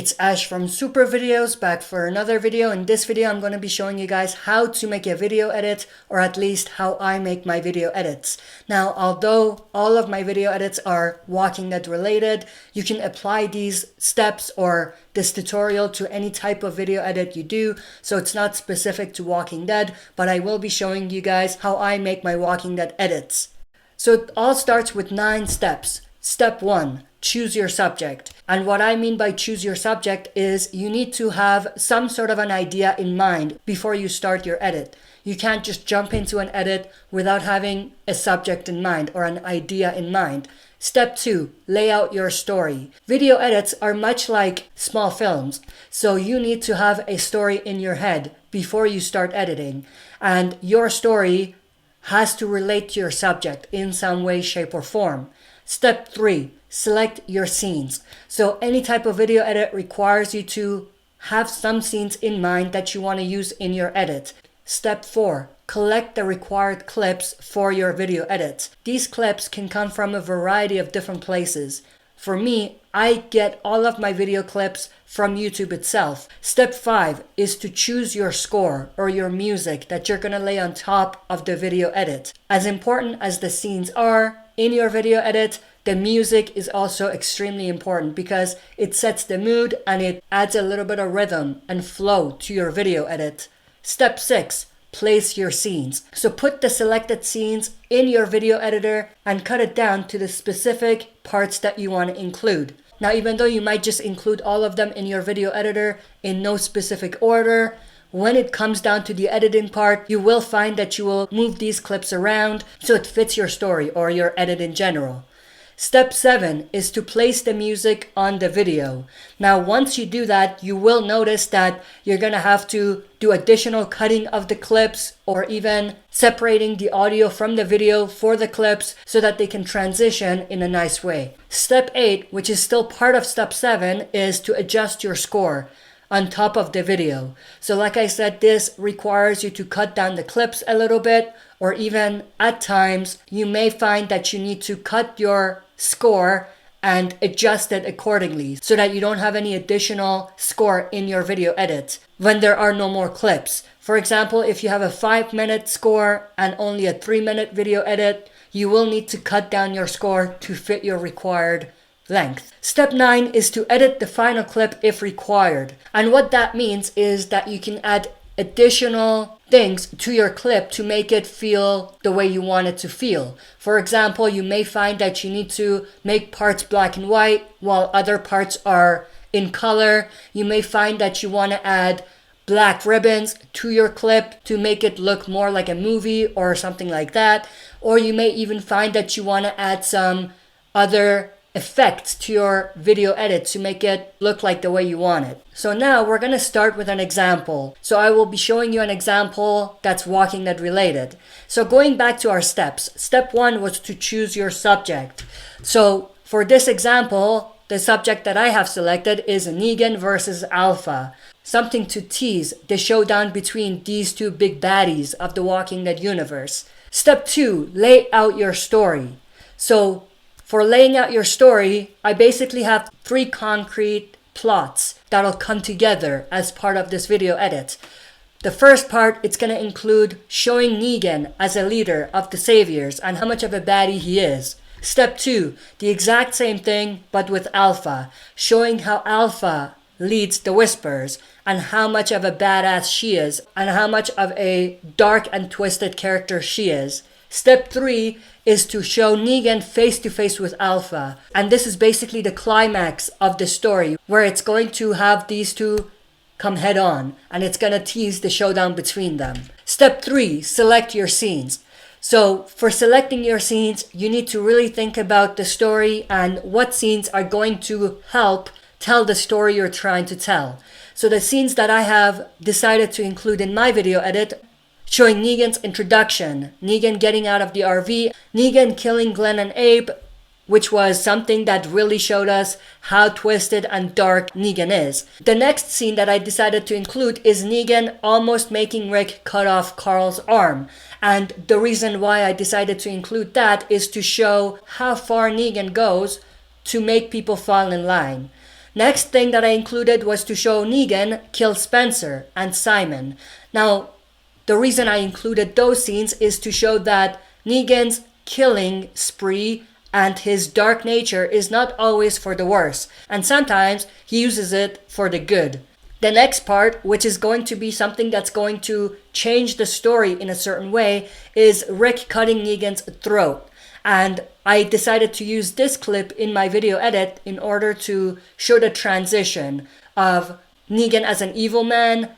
It's Ash from Super Videos back for another video. In this video, I'm going to be showing you guys how to make a video edit, or at least how I make my video edits. Now, although all of my video edits are Walking Dead related, you can apply these steps or this tutorial to any type of video edit you do. So it's not specific to Walking Dead, but I will be showing you guys how I make my Walking Dead edits. So it all starts with 9 steps. Step 1, choose your subject. And what I mean by choose your subject is you need to have some sort of an idea in mind before you start your edit. You can't just jump into an edit without having a subject in mind or an idea in mind. Step 2, lay out your story. Video edits are much like small films, so you need to have a story in your head before you start editing. And your story has to relate to your subject in some way, shape, or form. Step 3, select your scenes. So any type of video edit requires you to have some scenes in mind that you want to use in your edit. Step 4, collect the required clips for your video edit. These clips can come from a variety of different places. For me, I get all of my video clips from YouTube itself. Step 5 is to choose your score or your music that you're going to lay on top of the video edit. As important as the scenes are in your video edit, the music is also extremely important because it sets the mood and it adds a little bit of rhythm and flow to your video edit. Step 6, place your scenes. So put the selected scenes in your video editor and cut it down to the specific parts that you want to include. Now, even though you might just include all of them in your video editor in no specific order, when it comes down to the editing part, you will find that you will move these clips around so it fits your story or your edit in general. Step 7 is to place the music on the video. Now, once you do that, you will notice that you're going to have to do additional cutting of the clips or even separating the audio from the video for the clips so that they can transition in a nice way. Step 8, which is still part of step 7, is to adjust your score on top of the video. So like I said, this requires you to cut down the clips a little bit, or even at times you may find that you need to cut your score and adjust it accordingly so that you don't have any additional score in your video edit when there are no more clips. For example, if you have a 5-minute score and only a 3-minute video edit, you will need to cut down your score to fit your required length. Step 9 is to edit the final clip if required. And what that means is that you can add additional things to your clip to make it feel the way you want it to feel. For example, you may find that you need to make parts black and white while other parts are in color. You may find that you want to add black ribbons to your clip to make it look more like a movie or something like that. Or you may even find that you want to add some other effects to your video edit to make it look like the way you want it. So now we're going to start with an example. So I will be showing you an example that's Walking Dead related. So going back to our steps, step 1 was to choose your subject. So for this example, the subject that I have selected is Negan versus Alpha. Something to tease the showdown between these two big baddies of the Walking Dead universe. Step 2, lay out your story. So for laying out your story, I basically have 3 concrete plots that'll come together as part of this video edit. The first part, it's going to include showing Negan as a leader of the Saviors and how much of a baddie he is. Step 2, the exact same thing but with Alpha, showing how Alpha leads the Whispers and how much of a badass she is and how much of a dark and twisted character she is. Step 3 is to show Negan face to face with Alpha. And this is basically the climax of the story where it's going to have these two come head on and it's going to tease the showdown between them. Step 3, select your scenes. So for selecting your scenes, you need to really think about the story and what scenes are going to help tell the story you're trying to tell. So the scenes that I have decided to include in my video edit: showing Negan's introduction, Negan getting out of the RV, Negan killing Glenn and Abe, which was something that really showed us how twisted and dark Negan is. The next scene that I decided to include is Negan almost making Rick cut off Carl's arm. And the reason why I decided to include that is to show how far Negan goes to make people fall in line. Next thing that I included was to show Negan kill Spencer and Simon. Now, the reason I included those scenes is to show that Negan's killing spree and his dark nature is not always for the worse, and sometimes he uses it for the good. The next part, which is going to be something that's going to change the story in a certain way, is Rick cutting Negan's throat. And I decided to use this clip in my video edit in order to show the transition of Negan as an evil man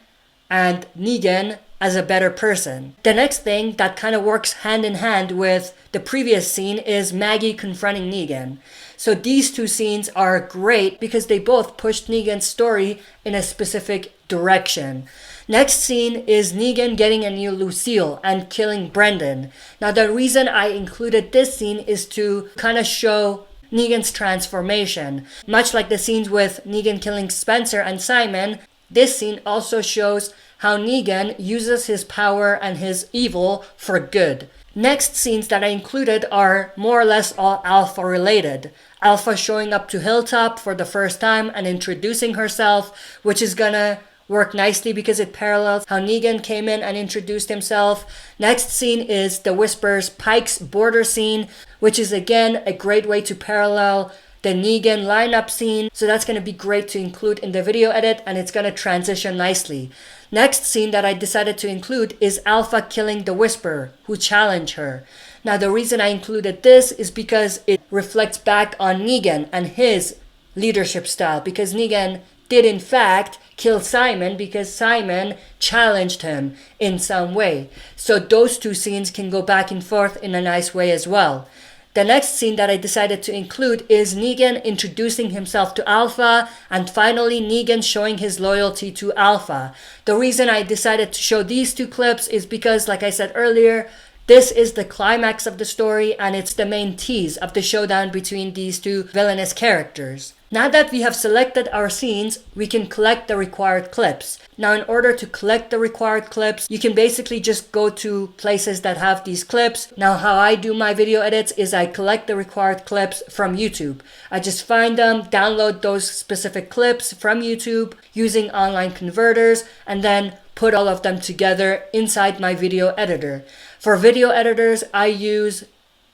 and Negan as a better person. The next thing that kind of works hand in hand with the previous scene is Maggie confronting Negan. So these two scenes are great because they both pushed Negan's story in a specific direction. Next scene is Negan getting a new Lucille and killing Brendan. Now the reason I included this scene is to kind of show Negan's transformation. Much like the scenes with Negan killing Spencer and Simon, this scene also shows how Negan uses his power and his evil for good. Next scenes that I included are more or less all Alpha related. Alpha showing up to Hilltop for the first time and introducing herself, which is gonna work nicely because it parallels how Negan came in and introduced himself. Next scene is the Whispers Pike's border scene, which is again a great way to parallel the Negan lineup scene. So that's going to be great to include in the video edit, and it's going to transition nicely. Next scene that I decided to include is Alpha killing the Whisperer, who challenged her. Now the reason I included this is because it reflects back on Negan and his leadership style, because Negan did in fact kill Simon because Simon challenged him in some way. So those two scenes can go back and forth in a nice way as well. The next scene that I decided to include is Negan introducing himself to Alpha, and finally Negan showing his loyalty to Alpha. The reason I decided to show these two clips is because, like I said earlier, this is the climax of the story and it's the main tease of the showdown between these two villainous characters. Now that we have selected our scenes, we can collect the required clips. Now in order to collect the required clips, you can basically just go to places that have these clips. Now how I do my video edits is I collect the required clips from YouTube. I just find them, download those specific clips from YouTube using online converters, and then put all of them together inside my video editor. For video editors, I use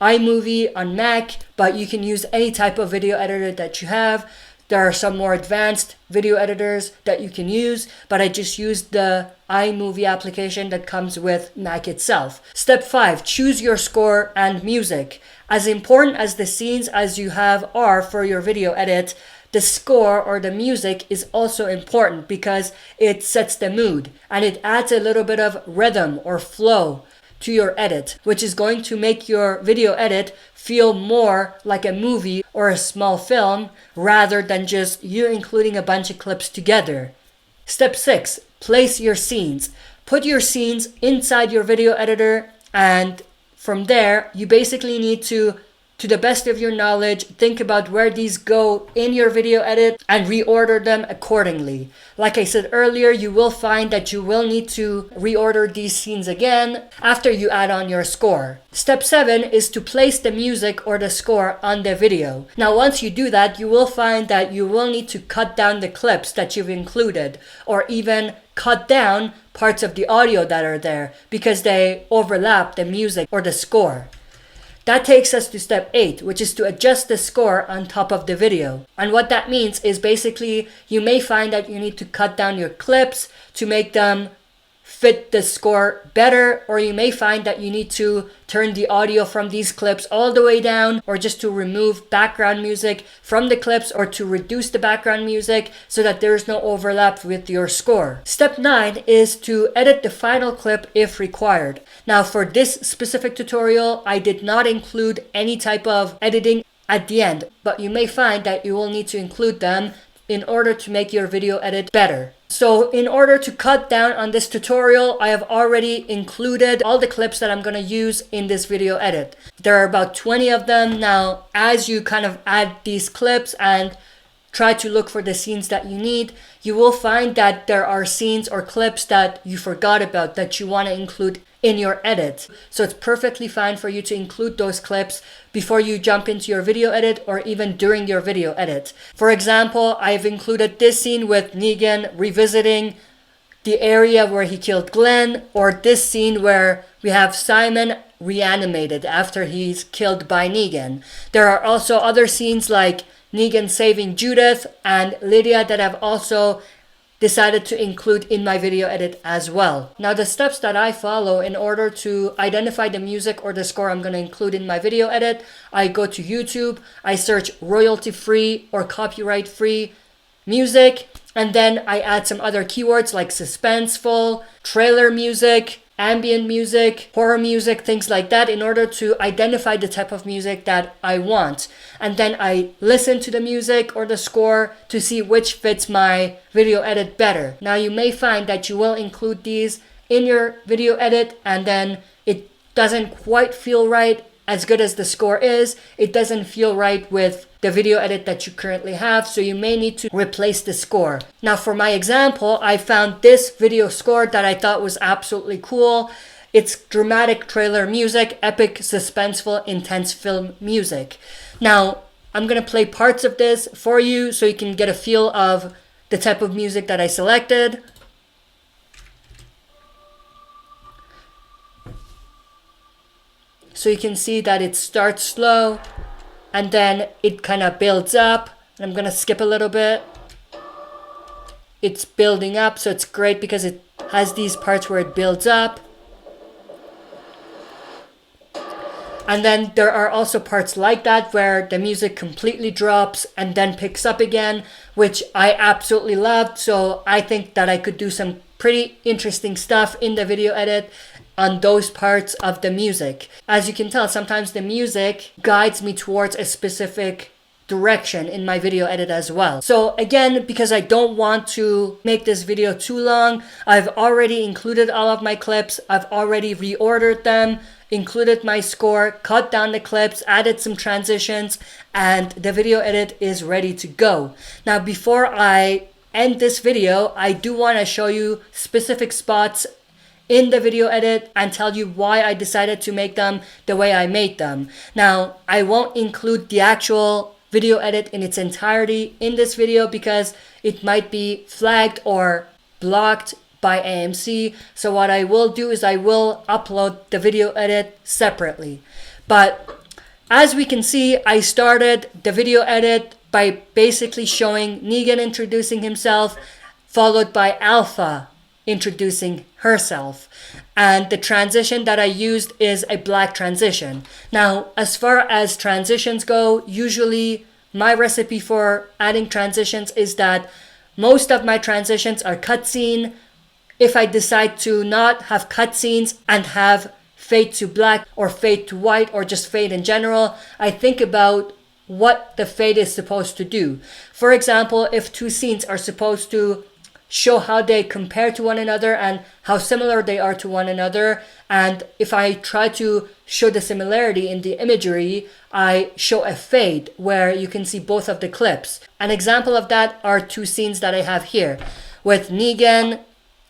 iMovie on Mac, but you can use any type of video editor that you have. There are some more advanced video editors that you can use, but I just used the iMovie application that comes with Mac itself. Step 5, choose your score and music. As important as the scenes as you have are for your video edit, the score or the music is also important because it sets the mood and it adds a little bit of rhythm or flow to your edit, which is going to make your video edit feel more like a movie or a small film rather than just you including a bunch of clips together. Step 6, place your scenes. Put your scenes inside your video editor, and from there you basically need to the best of your knowledge, think about where these go in your video edit and reorder them accordingly. Like I said earlier, you will find that you will need to reorder these scenes again after you add on your score. Step 7 is to place the music or the score on the video. Now once you do that, you will find that you will need to cut down the clips that you've included, or even cut down parts of the audio that are there because they overlap the music or the score. That takes us to step 8, which is to adjust the score on top of the video. And what that means is basically you may find that you need to cut down your clips to make them fit the score better, or you may find that you need to turn the audio from these clips all the way down, or just to remove background music from the clips, or to reduce the background music so that there's no overlap with your score. Step 9 is to edit the final clip if required. Now for this specific tutorial, I did not include any type of editing at the end, but you may find that you will need to include them in order to make your video edit better. So in order to cut down on this tutorial, I have already included all the clips that I'm going to use in this video edit. There are about 20 of them. Now, as you kind of add these clips and try to look for the scenes that you need, you will find that there are scenes or clips that you forgot about that you want to include in your edit. So it's perfectly fine for you to include those clips before you jump into your video edit or even during your video edit. For example, I've included this scene with Negan revisiting the area where he killed Glenn, or this scene where we have Simon reanimated after he's killed by Negan. There are also other scenes like Negan saving Judith and Lydia that I've also decided to include in my video edit as well. Now the steps that I follow in order to identify the music or the score I'm going to include in my video edit, I go to YouTube, I search royalty free or copyright free music, and then I add some other keywords like suspenseful, trailer music, ambient music, horror music, things like that in order to identify the type of music that I want. And then I listen to the music or the score to see which fits my video edit better. Now you may find that you will include these in your video edit and then it doesn't quite feel right. As good as the score is, it doesn't feel right with the video edit that you currently have, so you may need to replace the score. Now for my example, I found this video score that I thought was absolutely cool. It's dramatic trailer music, epic, suspenseful, intense film music. Now, I'm gonna play parts of this for you so you can get a feel of the type of music that I selected. So you can see that it starts slow and then it kind of builds up. I'm gonna skip a little bit. It's building up, so it's great because it has these parts where it builds up. And then there are also parts like that where the music completely drops and then picks up again, which I absolutely loved. So I think that I could do some pretty interesting stuff in the video edit on those parts of the music. As you can tell, sometimes the music guides me towards a specific direction in my video edit as well. So again, because I don't want to make this video too long, I've already included all of my clips. I've already reordered them, included my score, cut down the clips, added some transitions, and the video edit is ready to go. Now, before I end this video, I do want to show you specific spots in the video edit and tell you why I decided to make them the way I made them. Now, I won't include the actual video edit in its entirety in this video because it might be flagged or blocked by AMC. So what I will do is I will upload the video edit separately. But as we can see, I started the video edit by basically showing Negan introducing himself, followed by Alpha introducing herself. And the transition that I used is a black transition. Now, as far as transitions go, usually my recipe for adding transitions is that most of my transitions are cutscene. If I decide to not have cutscenes and have fade to black or fade to white or just fade in general, I think about what the fade is supposed to do. For example, if two scenes are supposed to show how they compare to one another and how similar they are to one another, and if I try to show the similarity in the imagery, I show a fade where you can see both of the clips. An example of that are two scenes that I have here, with Negan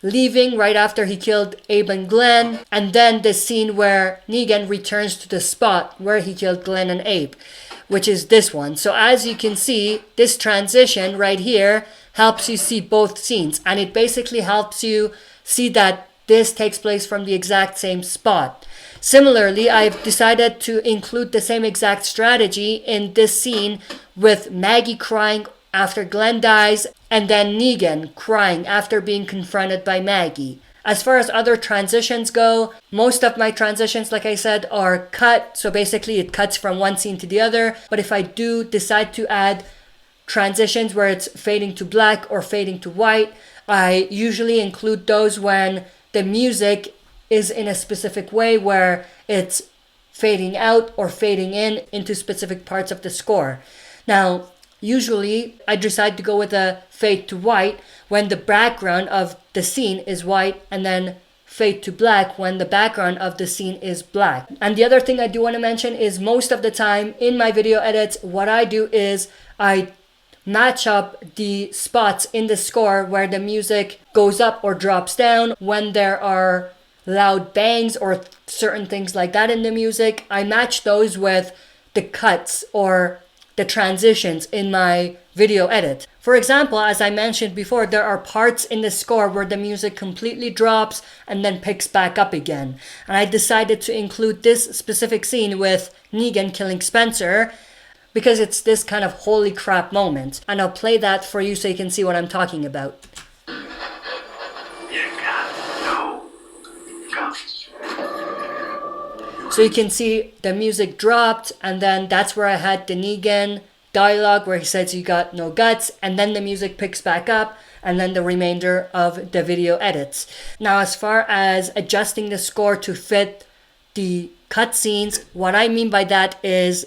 leaving right after he killed Abe and Glenn, and then the scene where Negan returns to the spot where he killed Glenn and Abe, which is this one. So as you can see, this transition right here helps you see both scenes, and it basically helps you see that this takes place from the exact same spot. Similarly, I've decided to include the same exact strategy in this scene with Maggie crying after Glenn dies and then Negan crying after being confronted by Maggie. As far as other transitions go, most of my transitions, like I said, are cut. So basically it cuts from one scene to the other. But if I do decide to add transitions where it's fading to black or fading to white, I usually include those when the music is in a specific way where it's fading out or fading in into specific parts of the score. Now, usually I decide to go with a fade to white when the background of the scene is white, and then fade to black when the background of the scene is black. And the other thing I do want to mention is most of the time in my video edits, what I do is I match up the spots in the score where the music goes up or drops down when there are loud bangs or certain things like that in the music, I match those with the cuts or the transitions in my video edit. For example, as I mentioned before, there are parts in the score where the music completely drops and then picks back up again. And I decided to include this specific scene with Negan killing Spencer because it's this kind of holy crap moment. And I'll play that for you so you can see what I'm talking about. You got no guts. So you can see the music dropped, and then that's where I had the Negan dialogue where he says you got no guts, and then the music picks back up, and then the remainder of the video edits. Now, as far as adjusting the score to fit the cutscenes, what I mean by that is,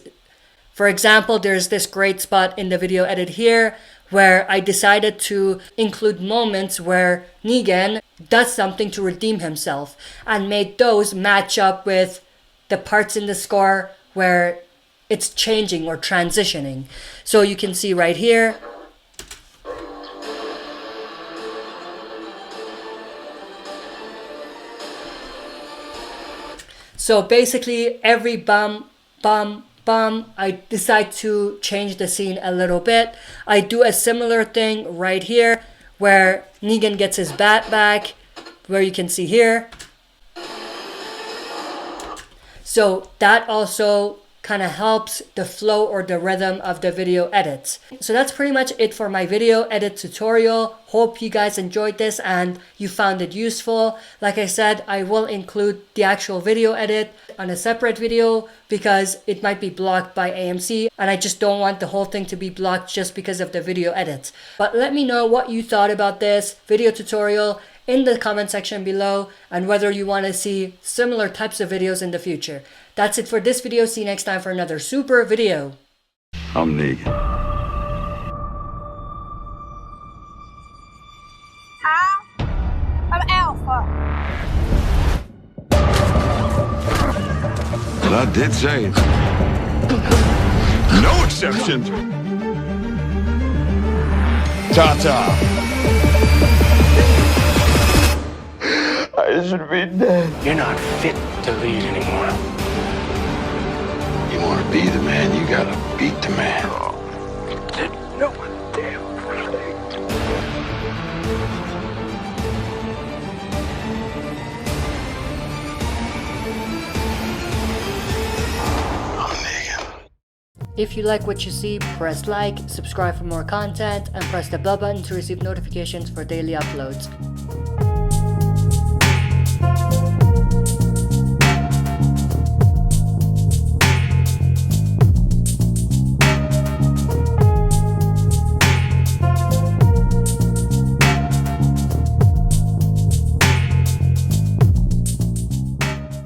for example, there's this great spot in the video edit here where I decided to include moments where Negan does something to redeem himself and made those match up with the parts in the score where it's changing or transitioning. So you can see right here. So basically every bum, I decide to change the scene a little bit. I do a similar thing right here where Negan gets his bat back, where you can see here. So that also kind of helps the flow or the rhythm of the video edits. So that's pretty much it for my video edit tutorial. Hope you guys enjoyed this and you found it useful. Like I said, I will include the actual video edit on a separate video because it might be blocked by AMC and I just don't want the whole thing to be blocked just because of the video edit. But let me know what you thought about this video tutorial in the comment section below and whether you want to see similar types of videos in the future. That's it for this video. See you next time for another super video. I'm Negan. Hi, I'm Alpha. And I did say it. No exceptions. Ta-ta. I should be dead. You're not fit to lead anymore. You want to be the man, you gotta beat the man. Did no one damn thing. I'm Negan. If you like what you see, press like, subscribe for more content, and press the bell button to receive notifications for daily uploads.